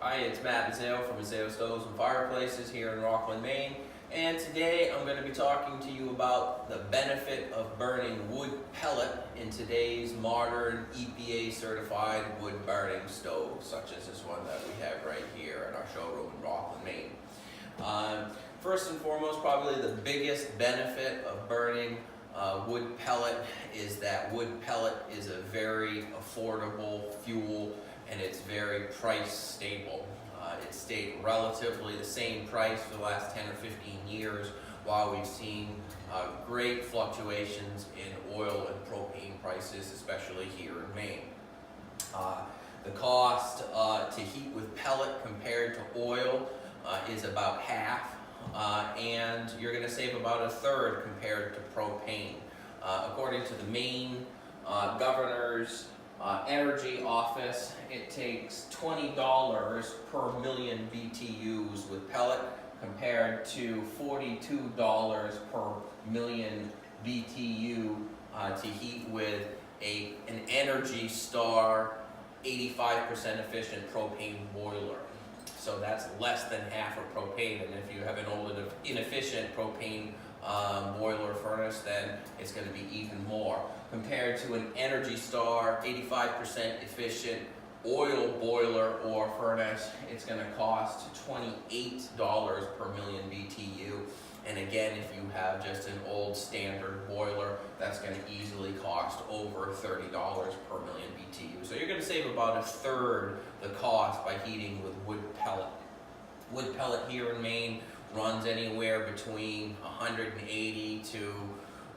Hi, it's Mazzeo from Mazzeo Stoves and Fireplaces here in Rockland, Maine. And today I'm going to be talking to you about the benefit of burning wood pellet in today's modern EPA certified wood burning stoves, such as this one that we have right here in our showroom in Rockland, Maine. First and foremost, probably the biggest benefit of burning wood pellet is that wood pellet is a very affordable fuel and it's very price stable. It's stayed relatively the same price for the last 10 or 15 years, while we've seen great fluctuations in oil and propane prices, especially here in Maine. The cost to heat with pellet compared to oil is about half, and you're going to save about a third compared to propane. According to the Maine Governor's Energy Office, it takes $20 per million BTUs with pellet compared to $42 per million BTU to heat with an Energy Star 85% efficient propane boiler. So that's less than half of propane, and if you have an old inefficient propane boiler furnace, then it's going to be even more. Compared to an Energy Star 85% efficient oil boiler or furnace, it's going to cost $28 per million BTU. And again, if you have just an old standard boiler, that's going to easily cost over $30 per million BTU. So you're going to save about a third the cost by heating with wood pellet. Wood pellet here in Maine runs anywhere between $180 to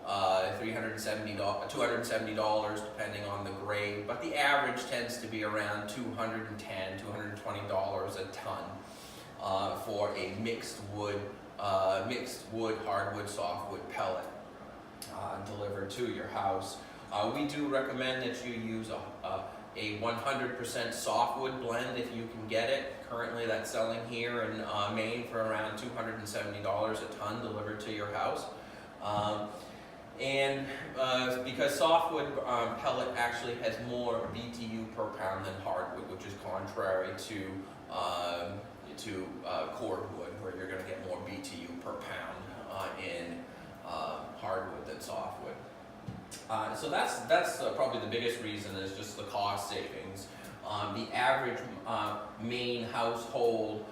$270 depending on the grade, but the average tends to be around $210, $220 a ton for a mixed wood, hardwood, softwood pellet delivered to your house. We do recommend that you use a 100% softwood blend if you can get it. Currently that's selling here in Maine for around $270 a ton delivered to your house. Because softwood pellet actually has more BTU per pound than hardwood, which is contrary to cordwood, where you're going to get more BTU per pound in hardwood than softwood. So that's probably the biggest reason, is just the cost savings. The average Maine household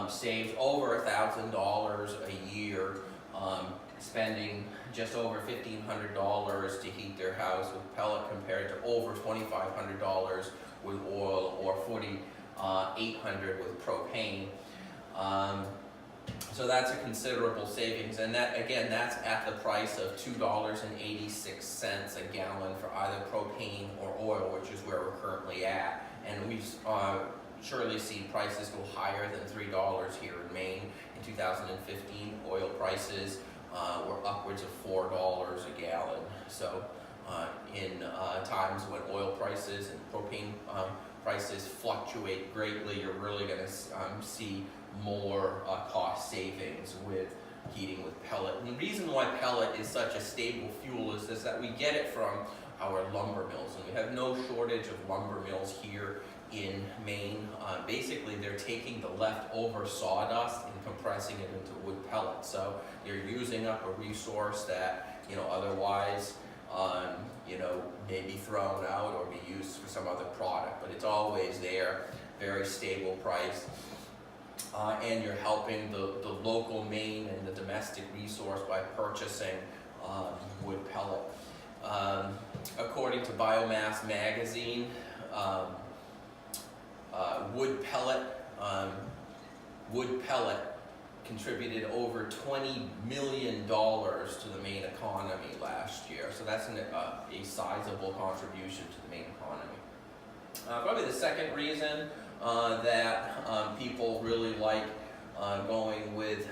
saves over $1,000 a year, spending just over $1,500 to heat their house with pellet compared to over $2,500 with oil or $4,800 with propane. So that's a considerable savings, and that, again, that's at the price of $2.86 a gallon for either propane or oil, which is where we're currently at. And we've surely seen prices go higher than $3 here in Maine. In 2015, oil prices were upwards of $4 a gallon. So in times when oil prices and propane prices fluctuate greatly, you're really going to see more cost savings with heating with pellet. And the reason why pellet is such a stable fuel is that we get it from our lumber mills, and we have no shortage of lumber mills here in Maine. Basically, they're taking the leftover sawdust and compressing it into wood pellets. So you're using up a resource that otherwise may be thrown out or be used for some other product, but it's always there, very stable price. And you're helping the local Maine and the domestic resource by purchasing wood pellet. According to Biomass Magazine, wood pellet contributed over $20 million to the Maine economy last year. So that's a sizable contribution to the Maine economy. Probably the second reason that people really like going with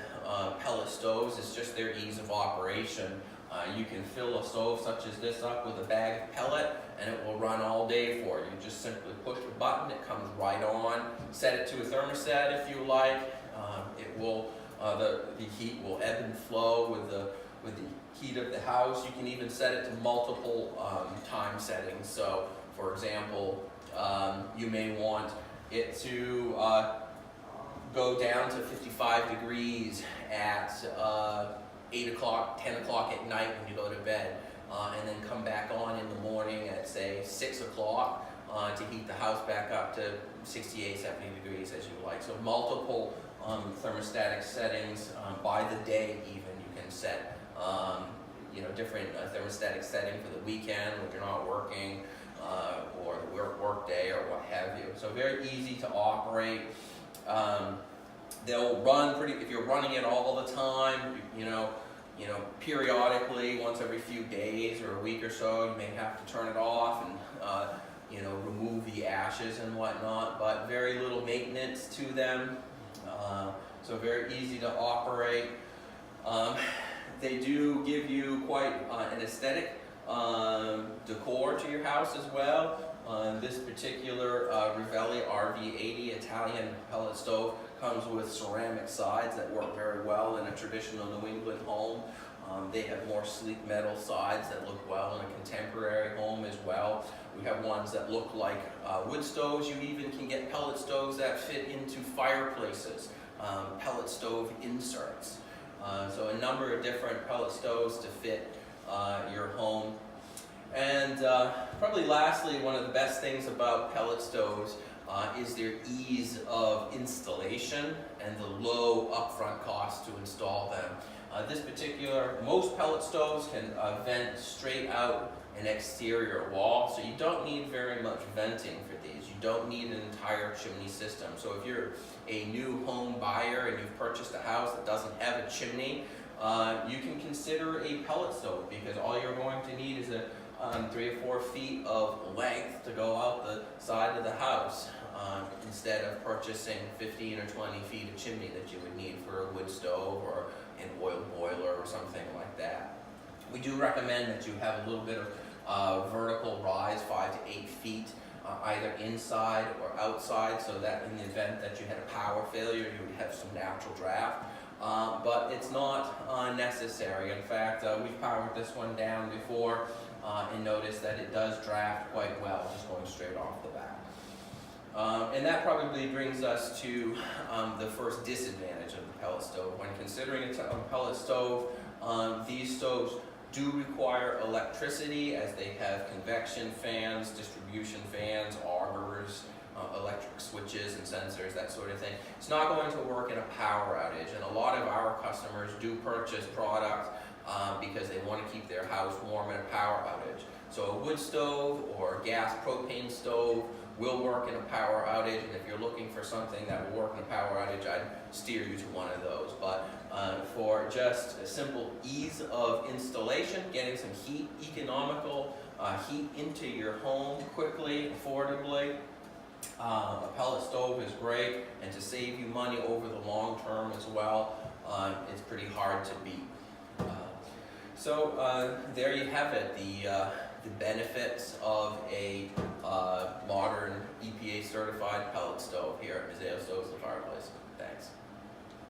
pellet stoves is just their ease of operation. You can fill a stove such as this up with a bag of pellet and it will run all day for you. You just simply push a button, it comes right on. Set it to a thermostat if you like. It will the heat will ebb and flow with the heat of the house. You can even set it to multiple time settings. So for example, you may want it to go down to 55 degrees at 8 o'clock, 10 o'clock at night when you go to bed, and then come back on in the morning at say 6 o'clock to heat the house back up to 68, 70 degrees as you like. So multiple thermostatic settings by the day even you can set different thermostatic setting for the weekend when you're not working or the work day or what have you. So very easy to operate. They'll run if you're running it all the time, periodically, once every few days or a week or so, you may have to turn it off and remove the ashes and whatnot, but very little maintenance to them. So very easy to operate. They do give you quite an aesthetic decor to your house as well. This particular Rivelli RV80 Italian pellet stove comes with ceramic sides that work very well in a traditional New England home. They have more sleek metal sides that look well in a contemporary home as well. We have ones that look like wood stoves. You even can get pellet stoves that fit into fireplaces, pellet stove inserts. So a number of different pellet stoves to fit your home. And probably lastly, one of the best things about pellet stoves is their ease of installation and the low upfront cost to install them. Most pellet stoves can vent straight out an exterior wall, so you don't need very much venting for these. You don't need an entire chimney system. So if you're a new home buyer and you've purchased a house that doesn't have a chimney, you can consider a pellet stove, because all you're going to need is 3 or 4 feet of length to go out the side of the house, instead of purchasing 15 or 20 feet of chimney that you would need for a wood stove or an oil boiler or something like that. We do recommend that you have a little bit of vertical rise, 5 to 8 feet, either inside or outside, so that in the event that you had a power failure, you would have some natural draft. But it's not necessary. In fact, we've powered this one down before and noticed that it does draft quite well, just going straight off the bat. And that probably brings us to the first disadvantage of the pellet stove. When considering a pellet stove, these stoves do require electricity, as they have convection fans, distribution fans, augers, electric switches and sensors, that sort of thing. It's not going to work in a power outage, and a lot of our customers do purchase products because they want to keep their house warm in a power outage. So a wood stove or a gas propane stove will work in a power outage, and if you're looking for something that will work in a power outage, I'd steer you to one of those. But for just a simple ease of installation, getting some heat, economical heat into your home quickly, affordably, a pellet stove is great, and to save you money over the long term as well, it's pretty hard to beat. So there you have it, the benefits of a modern EPA certified pellet stove here at Mazzeo Stoves and Fireplaces. Thanks.